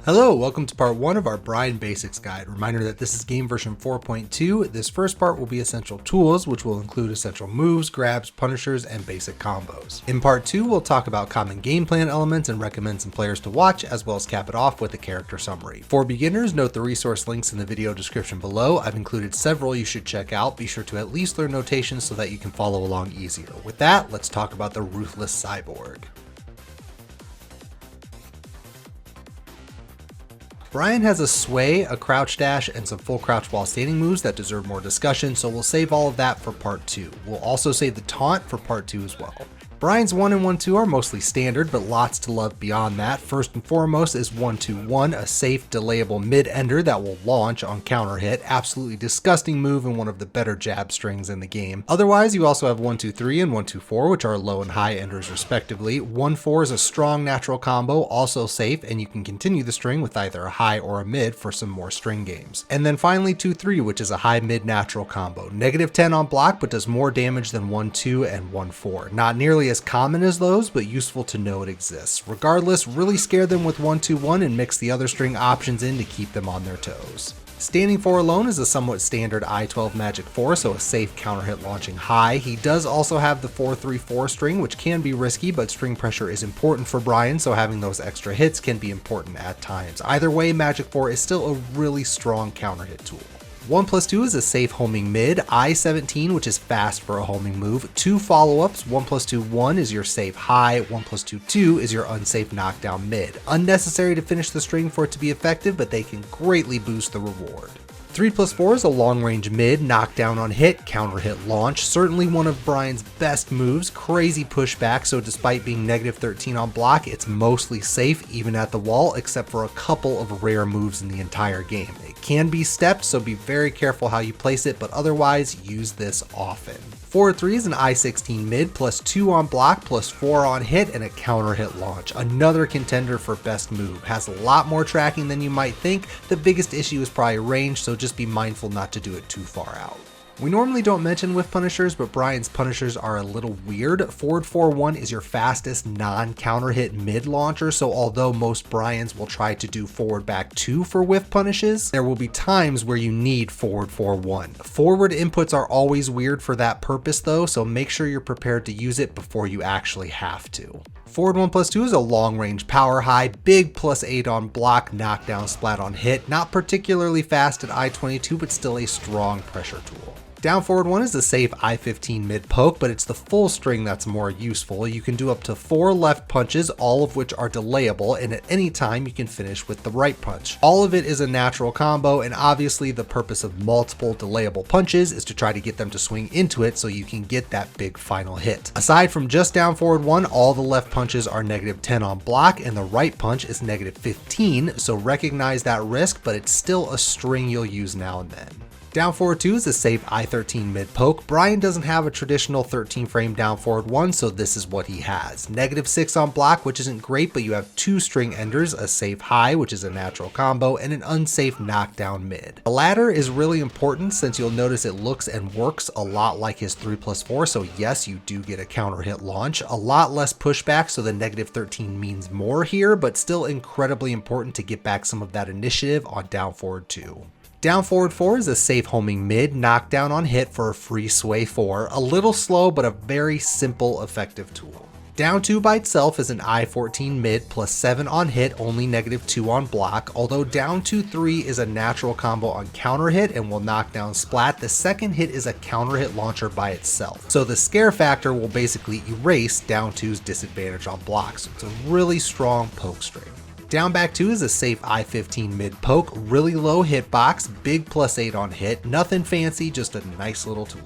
Hello, welcome to part 1 of our Bryan Basics Guide. Reminder that this is game version 4.2. This first part will be essential tools, which will include essential moves, grabs, punishers, and basic combos. In part 2, we'll talk about common game plan elements and recommend some players to watch, as well as cap it off with a character summary. For beginners, note the resource links in the video description below. I've included several you should check out. Be sure to at least learn notations so that you can follow along easier. With that, let's talk about the Ruthless Cyborg. Bryan has a sway, a crouch dash, and some full crouch while standing moves that deserve more discussion, so we'll save all of that for part 2. We'll also save the taunt for part 2 as well. Bryan's 1 and 1-2 are mostly standard, but lots to love beyond that. First and foremost is 1-2-1, a safe, delayable mid-ender that will launch on counter hit. Absolutely disgusting move and one of the better jab strings in the game. Otherwise, you also have 1-2-3 and 1-2-4, which are low and high enders respectively. 1-4 is a strong natural combo, also safe, and you can continue the string with either a high or a mid for some more string games. And then finally 2-3, which is a high mid natural combo. -10 on block, but does more damage than 1-2 and 1-4. Not nearly as common as those, but useful to know it exists. Regardless, really scare them with 1-2-1 and mix the other string options in to keep them on their toes. Standing 4 alone is a somewhat standard I-12 magic 4, so a safe counter hit launching high. He does also have the 4-3-4 string, which can be risky, but string pressure is important for Bryan, so having those extra hits can be important at times. Either way, magic 4 is still a really strong counter hit tool. 1+2 is a safe homing mid, I-17, which is fast for a homing move, 2 follow-ups, 1+2-1 is your safe high, 1+2-2 is your unsafe knockdown mid. Unnecessary to finish the string for it to be effective, but they can greatly boost the reward. 3+4 is a long-range mid, knockdown on hit, counter hit launch, certainly one of Bryan's best moves, crazy pushback, so despite being -13 on block, it's mostly safe even at the wall, except for a couple of rare moves in the entire game. It can be stepped, so be very careful how you place it, but otherwise use this often. 4-3 is an I-16 mid, +2 on block, +4 on hit, and a counter hit launch. Another contender for best move. Has a lot more tracking than you might think. The biggest issue is probably range, so just be mindful not to do it too far out. We normally don't mention whiff punishers, but Bryan's punishers are a little weird. Forward 4-1 is your fastest non-counter hit mid launcher, so although most Bryans will try to do forward back 2 for whiff punishes, there will be times where you need forward 4-1. Forward inputs are always weird for that purpose though, so make sure you're prepared to use it before you actually have to. Forward 1+2 is a long range power high, big +8 on block, knockdown splat on hit, not particularly fast at I-22, but still a strong pressure tool. Down forward 1 is the safe I-15 mid poke, but it's the full string that's more useful. You can do up to 4 left punches, all of which are delayable, and at any time you can finish with the right punch. All of it is a natural combo, and obviously the purpose of multiple delayable punches is to try to get them to swing into it so you can get that big final hit. Aside from just down forward 1, all the left punches are -10 on block, and the right punch is -15, so recognize that risk, but it's still a string you'll use now and then. Down forward 2 is a safe I-13 mid poke. Bryan doesn't have a traditional 13 frame down forward 1, so this is what he has. -6 on block, which isn't great, but you have 2 string enders, a safe high, which is a natural combo, and an unsafe knockdown mid. The latter is really important since you'll notice it looks and works a lot like his 3+4, so yes, you do get a counter hit launch. A lot less pushback, so the -13 means more here, but still incredibly important to get back some of that initiative on down forward 2. Down forward 4 is a safe homing mid, knockdown on hit for a free sway 4, a little slow but a very simple effective tool. Down 2 by itself is an I-14 mid, +7 on hit, only -2 on block, although down 2-3 is a natural combo on counter hit and will knock down splat. The second hit is a counter hit launcher by itself, so the scare factor will basically erase down 2's disadvantage on blocks, so it's a really strong poke string. Down back 2 is a safe I-15 mid poke, really low hitbox, big +8 on hit, nothing fancy, just a nice little tool.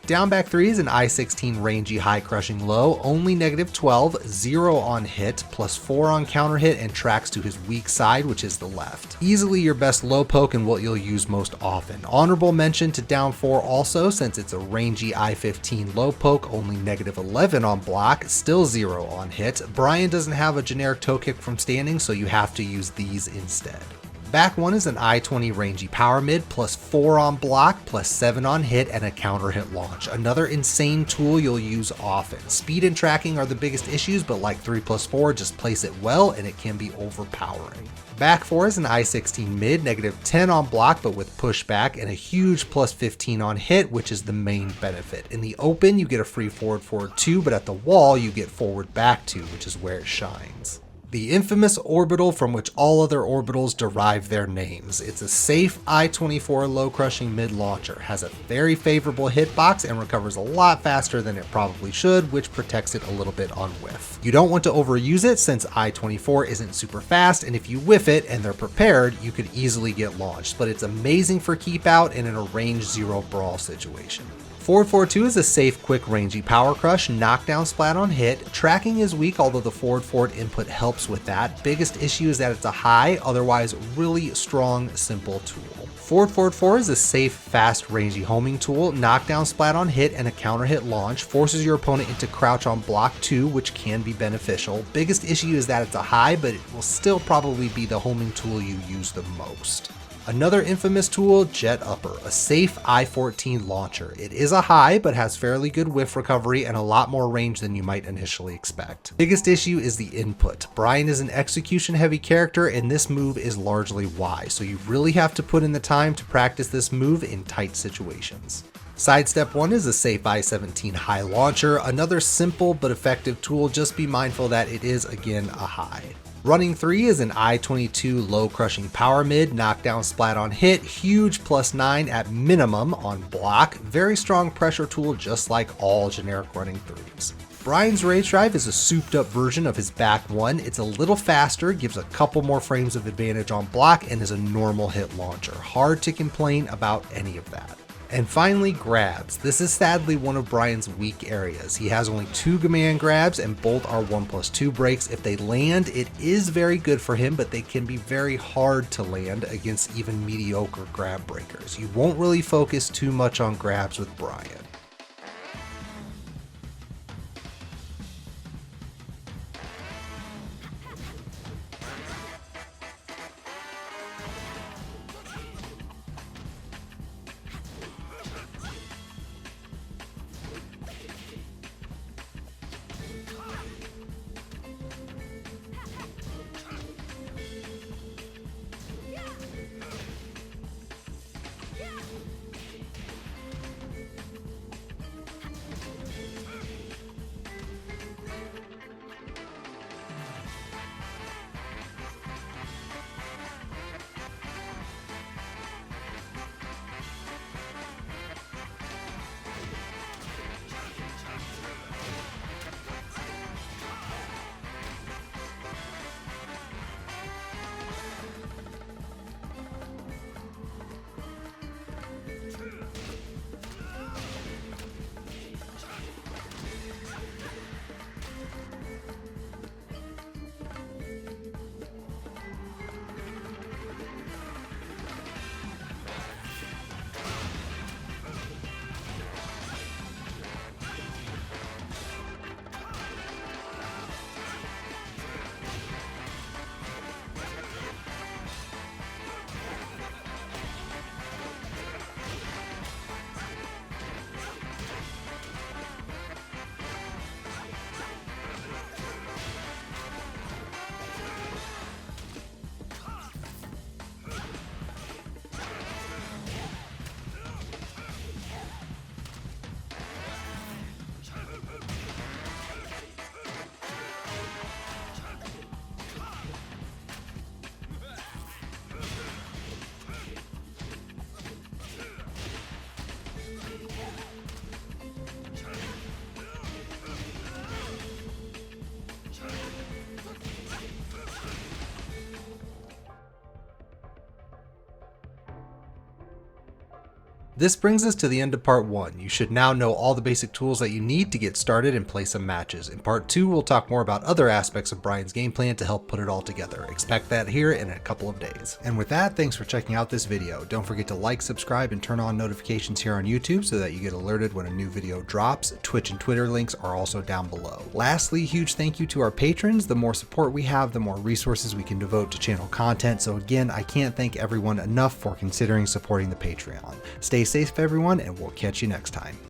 Down back 3 is an I-16 rangy high crushing low, only -12, 0 on hit, +4 on counter hit, and tracks to his weak side, which is the left. Easily your best low poke and what you'll use most often. Honorable mention to down 4 also, since it's a rangy I-15 low poke, only -11 on block, still 0 on hit. Bryan doesn't have a generic toe kick from standing, so you have to use these instead. Back 1 is an I-20 rangy power mid, plus 4 on block, plus 7 on hit, and a counter hit launch. Another insane tool you'll use often. Speed and tracking are the biggest issues, but like 3+4, just place it well and it can be overpowering. Back 4 is an I-16 mid, negative 10 on block but with pushback, and a huge plus 15 on hit, which is the main benefit. In the open, you get a free forward 2, but at the wall, you get forward back 2, which is where it shines. The infamous orbital from which all other orbitals derive their names. It's a safe I-24 low crushing mid launcher, has a very favorable hitbox and recovers a lot faster than it probably should, which protects it a little bit on whiff. You don't want to overuse it since I-24 isn't super fast, and if you whiff it and they're prepared, you could easily get launched, but it's amazing for keep out and in a range 0 brawl situation. Forward 2 is a safe, quick, rangy power crush, knockdown splat on hit. Tracking is weak, although the forward input helps with that. Biggest issue is that it's a high, otherwise really strong, simple tool. Forward 4 is a safe, fast, rangy homing tool, knockdown splat on hit, and a counter hit launch. Forces your opponent into crouch on block 2, which can be beneficial. Biggest issue is that it's a high, but it will still probably be the homing tool you use the most. Another infamous tool, Jet Upper, a safe I-14 launcher. It is a high, but has fairly good whiff recovery and a lot more range than you might initially expect. Biggest issue is the input. Bryan is an execution heavy character and this move is largely Y, so you really have to put in the time to practice this move in tight situations. Sidestep 1 is a safe I-17 high launcher, another simple but effective tool, just be mindful that it is again a high. Running 3 is an I-22 low crushing power mid, knockdown splat on hit, huge plus 9 at minimum on block, very strong pressure tool just like all generic running 3s. Bryan's Rage Drive is a souped up version of his back 1, it's a little faster, gives a couple more frames of advantage on block, and is a normal hit launcher. Hard to complain about any of that. And finally, grabs. This is sadly one of Bryan's weak areas. He has only 2 command grabs and both are 1+2 breaks. If they land, it is very good for him, but they can be very hard to land against even mediocre grab breakers. You won't really focus too much on grabs with Bryan. This brings us to the end of part 1. You should now know all the basic tools that you need to get started and play some matches. In part 2, we'll talk more about other aspects of Bryan's game plan to help put it all together. Expect that here in a couple of days. And with that, thanks for checking out this video. Don't forget to like, subscribe, and turn on notifications here on YouTube so that you get alerted when a new video drops. Twitch and Twitter links are also down below. Lastly, huge thank you to our patrons. The more support we have, the more resources we can devote to channel content. So again, I can't thank everyone enough for considering supporting the Patreon. Stay safe, everyone, and we'll catch you next time.